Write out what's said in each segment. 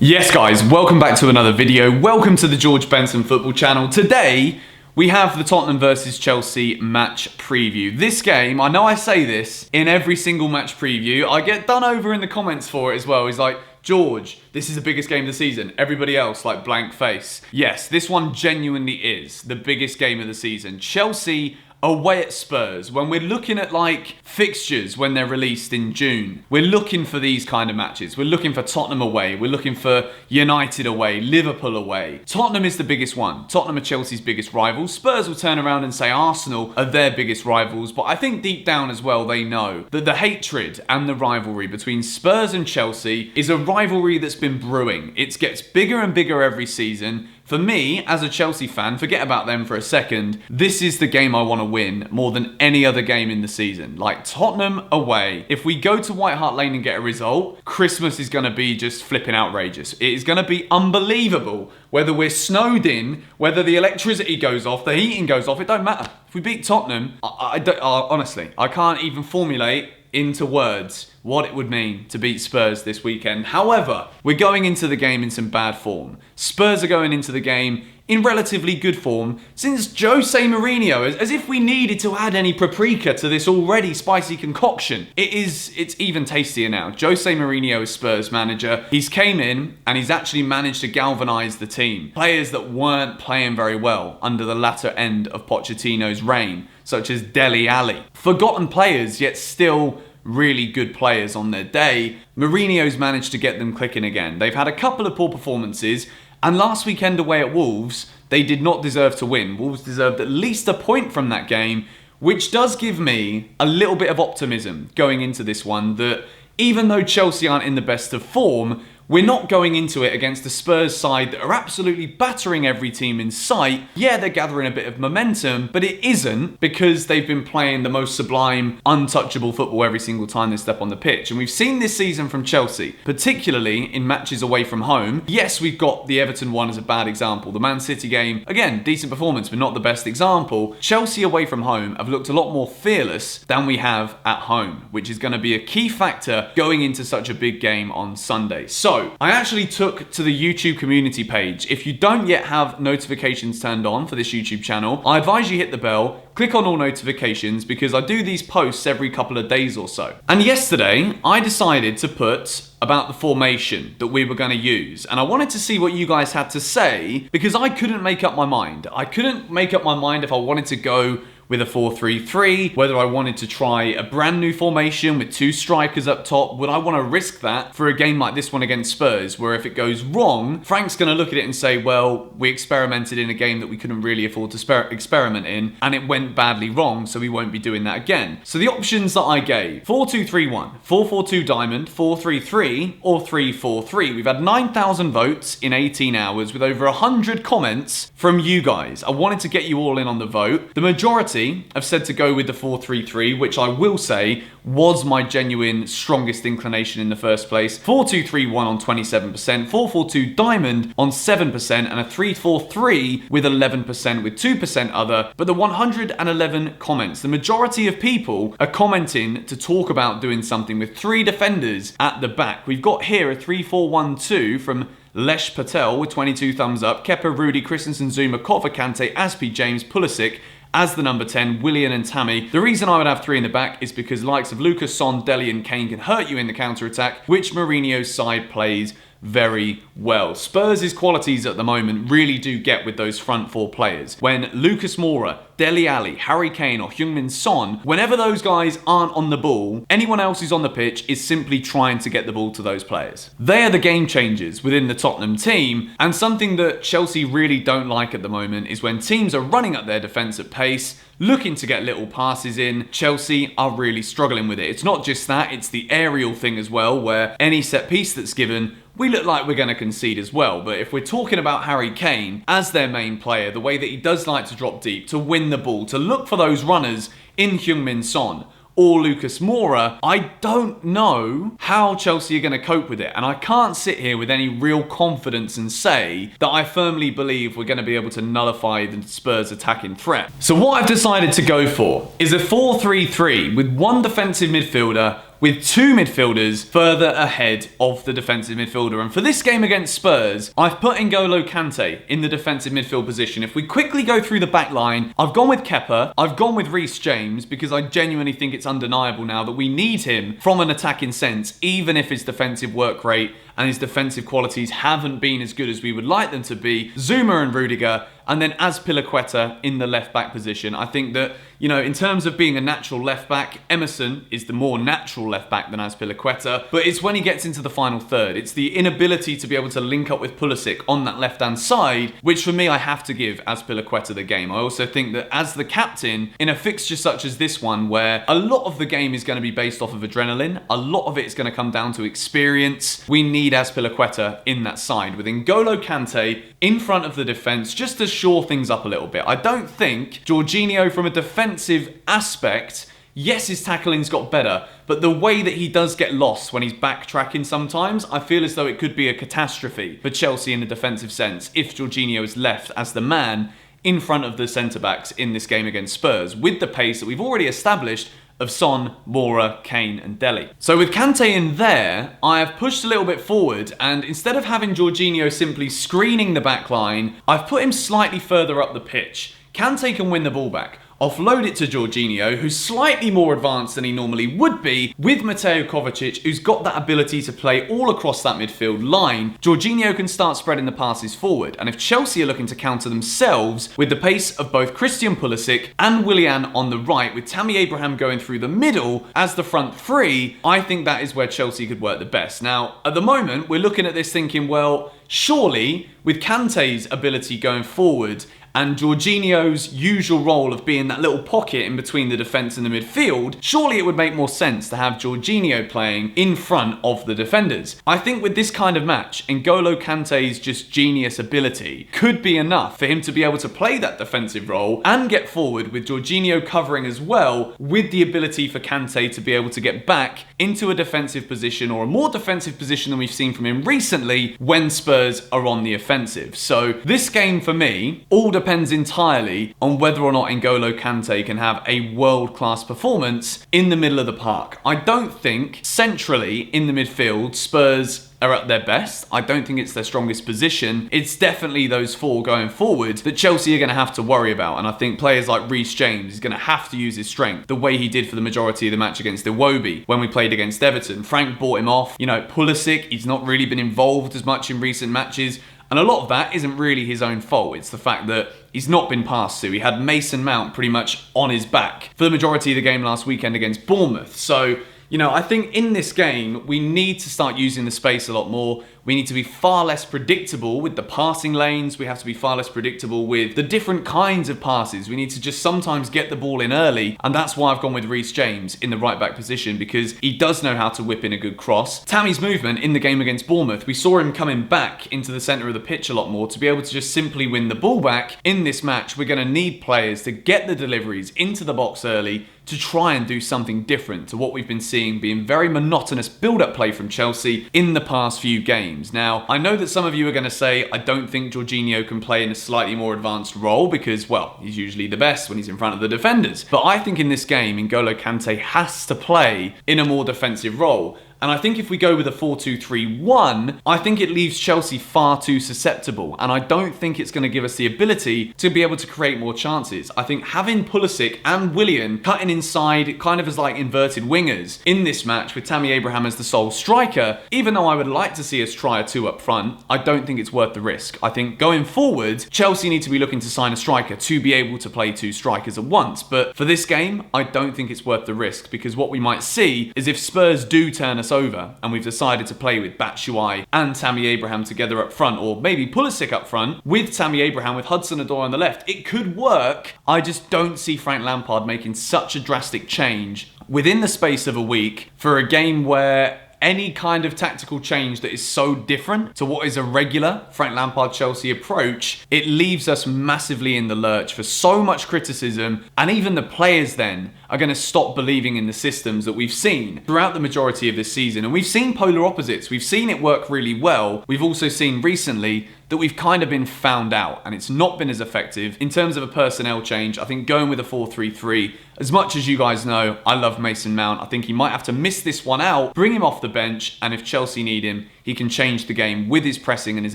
Yes guys, welcome back to another video. Welcome to the George Benson football channel. Today, we have the Tottenham versus Chelsea match preview. This game, I know I say this in every single match preview. I get done over in the comments for it as well. It's like, George, this is the biggest game of the season. Everybody else, like blank face. Yes, this one genuinely is the biggest game of the season. Chelsea away at Spurs. When we're looking at like fixtures when they're released in June, we're looking for these kind of matches. We're looking for Tottenham away. We're looking for United away, Liverpool away. Tottenham is the biggest one. Tottenham are Chelsea's biggest rivals. Spurs will turn around and say Arsenal are their biggest rivals, but I think deep down as well they know that the hatred and the rivalry between Spurs and Chelsea is a rivalry that's been brewing. It gets bigger and bigger every season. For me, as a Chelsea fan, forget about them for a second, this is the game I want to win more than any other game in the season. Like Tottenham away, if we go to White Hart Lane and get a result, Christmas is going to be just flipping outrageous. It is going to be unbelievable. Whether we're snowed in, whether the electricity goes off, the heating goes off, it don't matter. If we beat Tottenham, honestly, I can't even formulate into words what it would mean to beat Spurs this weekend. However, we're going into the game in some bad form. Spurs are going into the game in relatively good form since Jose Mourinho, as if we needed to add any paprika to this already spicy concoction. It's even tastier now. Jose Mourinho is Spurs manager. He's came in and he's actually managed to galvanise the team. Players that weren't playing very well under the latter end of Pochettino's reign, such as Dele Alli. Forgotten players, yet still really good players on their day. Mourinho's managed to get them clicking again. They've had a couple of poor performances, and last weekend away at Wolves, they did not deserve to win. Wolves deserved at least a point from that game, which does give me a little bit of optimism going into this one, that even though Chelsea aren't in the best of form, we're not going into it against the Spurs side that are absolutely battering every team in sight. Yeah, they're gathering a bit of momentum, but it isn't because they've been playing the most sublime, untouchable football every single time they step on the pitch. And we've seen this season from Chelsea, particularly in matches away from home. Yes, we've got the Everton one as a bad example. The Man City game, again, decent performance, but not the best example. Chelsea away from home have looked a lot more fearless than we have at home, which is going to be a key factor going into such a big game on Sunday. So, I actually took to the YouTube community page. If you don't yet have notifications turned on for this YouTube channel, I advise you hit the bell, click on all notifications, because I do these posts every couple of days or so. And yesterday, I decided to put about the formation that we were going to use. And I wanted to see what you guys had to say, because I couldn't make up my mind. I couldn't make up my mind if I wanted to go with a 4-3-3, whether I wanted to try a brand new formation with two strikers up top. Would I want to risk that for a game like this one against Spurs, where if it goes wrong, Frank's going to look at it and say, well, we experimented in a game that we couldn't really afford to experiment in, and it went badly wrong, so we won't be doing that again. So the options that I gave: 4-2-3-1, 4-4-2 diamond, 4-3-3, or 3-4-3. We've had 9,000 votes in 18 hours with over 100 comments from you guys. I wanted to get you all in on the vote. The majority have said to go with the 4-3-3, which I will say was my genuine strongest inclination in the first place. 4-2-3-1 on 27%, 4-4-2 diamond on 7%, and a 3-4-3 with 11%, with 2% other. But the 111 comments, the majority of people are commenting to talk about doing something with three defenders at the back. We've got here a 3-4-1-2 from Lesh Patel with 22 thumbs up, Kepa, Rudy, Christensen, Zuma, Kotva, Kante, Aspi, James, Pulisic as the number 10, Willian and Tammy. The reason I would have three in the back is because likes of Lucas, Son, Dele and Kane can hurt you in the counter-attack, which Mourinho's side plays very well. Spurs' qualities at the moment really do get with those front four players. When Lucas Moura, Dele Alli, Harry Kane or Heung-min Son, whenever those guys aren't on the ball, anyone else who's on the pitch is simply trying to get the ball to those players. They are the game changers within the Tottenham team, and something that Chelsea really don't like at the moment is when teams are running at their defence at pace, looking to get little passes in. Chelsea are really struggling with it. It's not just that, it's the aerial thing as well, where any set piece that's given, we look like we're going to concede as well. But if we're talking about Harry Kane as their main player, the way that he does like to drop deep, to win the ball, to look for those runners in Heung-min Son or Lucas Moura, I don't know how Chelsea are going to cope with it. And I can't sit here with any real confidence and say that I firmly believe we're going to be able to nullify the Spurs attacking threat. So what I've decided to go for is a 4-3-3 with one defensive midfielder, with two midfielders further ahead of the defensive midfielder. And for this game against Spurs, I've put N'Golo Kante in the defensive midfield position. If we quickly go through the back line, I've gone with Kepa, I've gone with Reece James, because I genuinely think it's undeniable now that we need him from an attacking sense, even if his defensive work rate and his defensive qualities haven't been as good as we would like them to be. Zuma and Rudiger, and then Azpilicueta in the left-back position. I think that, you know, in terms of being a natural left-back, Emerson is the more natural left-back than Azpilicueta, but it's when he gets into the final third. It's the inability to be able to link up with Pulisic on that left-hand side, which for me, I have to give Azpilicueta the game. I also think that as the captain, in a fixture such as this one, where a lot of the game is going to be based off of adrenaline, a lot of it is going to come down to experience, we need Azpilicueta in that side, with N'Golo Kante in front of the defence, just to shore things up a little bit. I don't think Jorginho, from a defensive aspect, yes, his tackling's got better, but the way that he does get lost when he's backtracking sometimes, I feel as though it could be a catastrophe for Chelsea in a defensive sense if Jorginho is left as the man in front of the centre-backs in this game against Spurs, with the pace that we've already established of Son, Moura, Kane and Dele. So with Kante in there, I have pushed a little bit forward, and instead of having Jorginho simply screening the back line, I've put him slightly further up the pitch. Kante can win the ball back. Offload it to Jorginho, who's slightly more advanced than he normally would be, with Mateo Kovacic, who's got that ability to play all across that midfield line. Jorginho can start spreading the passes forward, and if Chelsea are looking to counter themselves with the pace of both Christian Pulisic and Willian on the right, with Tammy Abraham going through the middle as the front three, I think that is where Chelsea could work the best. Now, at the moment, we're looking at this thinking, well, surely with Kante's ability going forward and Jorginho's usual role of being that little pocket in between the defence and the midfield, surely it would make more sense to have Jorginho playing in front of the defenders. I think with this kind of match, N'Golo Kante's just genius ability could be enough for him to be able to play that defensive role and get forward with Jorginho covering as well, with the ability for Kante to be able to get back into a defensive position, or a more defensive position than we've seen from him recently, when Spurs are on the offensive. So this game for me all depends entirely on whether or not N'Golo Kante can have a world-class performance in the middle of the park. I don't think centrally in the midfield Spurs are at their best. I don't think it's their strongest position. It's definitely those four going forward that Chelsea are going to have to worry about, and I think players like Reece James is going to have to use his strength the way he did for the majority of the match against Iwobi when we played against Everton. Frank bought him off. You know, Pulisic, he's not really been involved as much in recent matches, and a lot of that isn't really his own fault. It's the fact that he's not been passed to. He had Mason Mount pretty much on his back for the majority of the game last weekend against Bournemouth. So, you know, I think in this game, we need to start using the space a lot more. We need to be far less predictable with the passing lanes. We have to be far less predictable with the different kinds of passes. We need to just sometimes get the ball in early. And that's why I've gone with Reece James in the right back position, because he does know how to whip in a good cross. Tammy's movement in the game against Bournemouth, we saw him coming back into the centre of the pitch a lot more to be able to just simply win the ball back. In this match, we're going to need players to get the deliveries into the box early to try and do something different to what we've been seeing being very monotonous build-up play from Chelsea in the past few games. Now, I know that some of you are going to say, I don't think Jorginho can play in a slightly more advanced role because, well, he's usually the best when he's in front of the defenders. But I think in this game, N'Golo Kante has to play in a more defensive role. And I think if we go with a 4-2-3-1, I think it leaves Chelsea far too susceptible. And I don't think it's going to give us the ability to be able to create more chances. I think having Pulisic and Willian cutting inside kind of as like inverted wingers in this match with Tammy Abraham as the sole striker, even though I would like to see us try a two up front, I don't think it's worth the risk. I think going forward, Chelsea need to be looking to sign a striker to be able to play two strikers at once. But for this game, I don't think it's worth the risk, because what we might see is if Spurs do turn us over and we've decided to play with Batshuayi and Tammy Abraham together up front, or maybe Pulisic up front with Tammy Abraham with Hudson-Odoi on the left, it could work. I just don't see Frank Lampard making such a drastic change within the space of a week for a game where any kind of tactical change that is so different to what is a regular Frank Lampard Chelsea approach, it leaves us massively in the lurch for so much criticism, and even the players then are going to stop believing in the systems that we've seen throughout the majority of this season. And we've seen polar opposites. We've seen it work really well. We've also seen recently that we've kind of been found out and it's not been as effective. In terms of a personnel change, I think going with a 4-3-3, as much as you guys know, I love Mason Mount. I think he might have to miss this one out, bring him off the bench, and if Chelsea need him, he can change the game with his pressing and his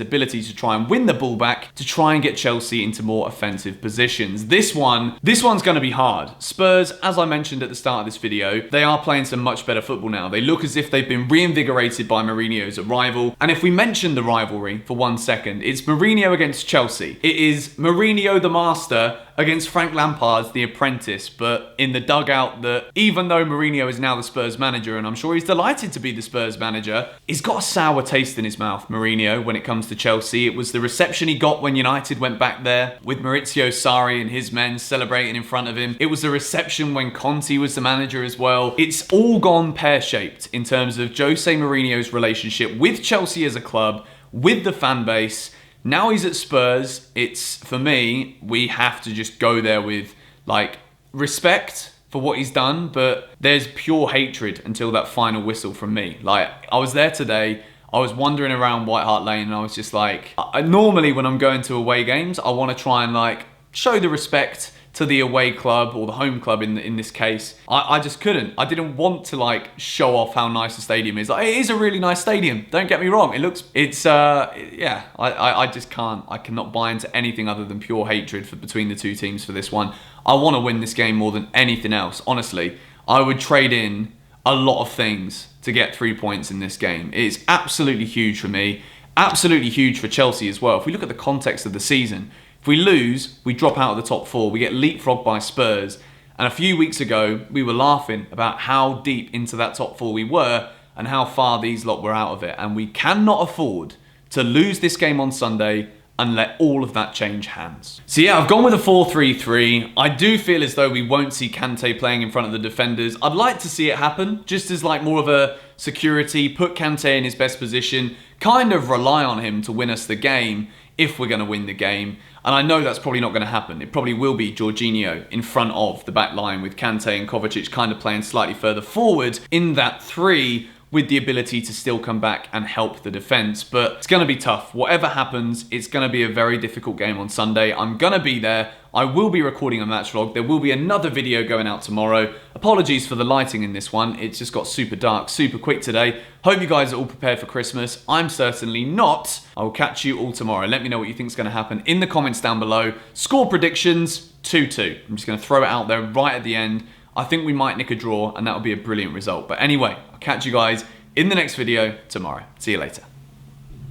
ability to try and win the ball back to try and get Chelsea into more offensive positions. This one's going to be hard. Spurs, as I mentioned at the start of this video, they are playing some much better football now. They look as if they've been reinvigorated by Mourinho's arrival. And if we mention the rivalry for 1 second, it's Mourinho against Chelsea. It is Mourinho the master against Frank Lampard the apprentice, but in the dugout that even though Mourinho is now the Spurs manager, and I'm sure he's delighted to be the Spurs manager, he's got a sour taste in his mouth, Mourinho, when it comes to Chelsea. It was the reception he got when United went back there with Maurizio Sarri and his men celebrating in front of him. It was the reception when Conte was the manager as well. It's all gone pear-shaped in terms of Jose Mourinho's relationship with Chelsea as a club, with the fan base. Now he's at Spurs. It's, for me, we have to just go there with, like, respect for what he's done, but there's pure hatred until that final whistle from me. Like, I was there today, I was wandering around White Hart Lane, and I was just like, normally when I'm going to away games, I want to try and, like, show the respect to the away club, or the home club in this case. I just couldn't. I didn't want to, like, show off how nice the stadium is. Like, it is a really nice stadium, don't get me wrong. Yeah, I just can't. I cannot buy into anything other than pure hatred between the two teams for this one. I want to win this game more than anything else. Honestly, I would trade in a lot of things to get 3 points in this game. It is absolutely huge for me. Absolutely huge for Chelsea as well. If we look at the context of the season, if we lose, we drop out of the top 4. We get leapfrogged by Spurs. And a few weeks ago, we were laughing about how deep into that top 4 we were and how far these lot were out of it. And we cannot afford to lose this game on Sunday and let all of that change hands. So yeah, I've gone with a 4-3-3. I do feel as though we won't see Kante playing in front of the defenders. I'd like to see it happen, just as like more of a security, put Kante in his best position, kind of rely on him to win us the game if we're going to win the game. And I know that's probably not going to happen. It probably will be Jorginho in front of the back line with Kante and Kovacic kind of playing slightly further forward in that 3 with the ability to still come back and help the defence. But it's going to be tough. Whatever happens, it's going to be a very difficult game on Sunday. I'm going to be there. I will be recording a match vlog. There will be another video going out tomorrow. Apologies for the lighting in this one. It's just got super dark, super quick today. Hope you guys are all prepared for Christmas. I'm certainly not. I will catch you all tomorrow. Let me know what you think is going to happen in the comments down below. Score predictions, 2-2. I'm just going to throw it out there right at the end. I think we might nick a draw, and that would be a brilliant result. But anyway, I'll catch you guys in the next video tomorrow. See you later.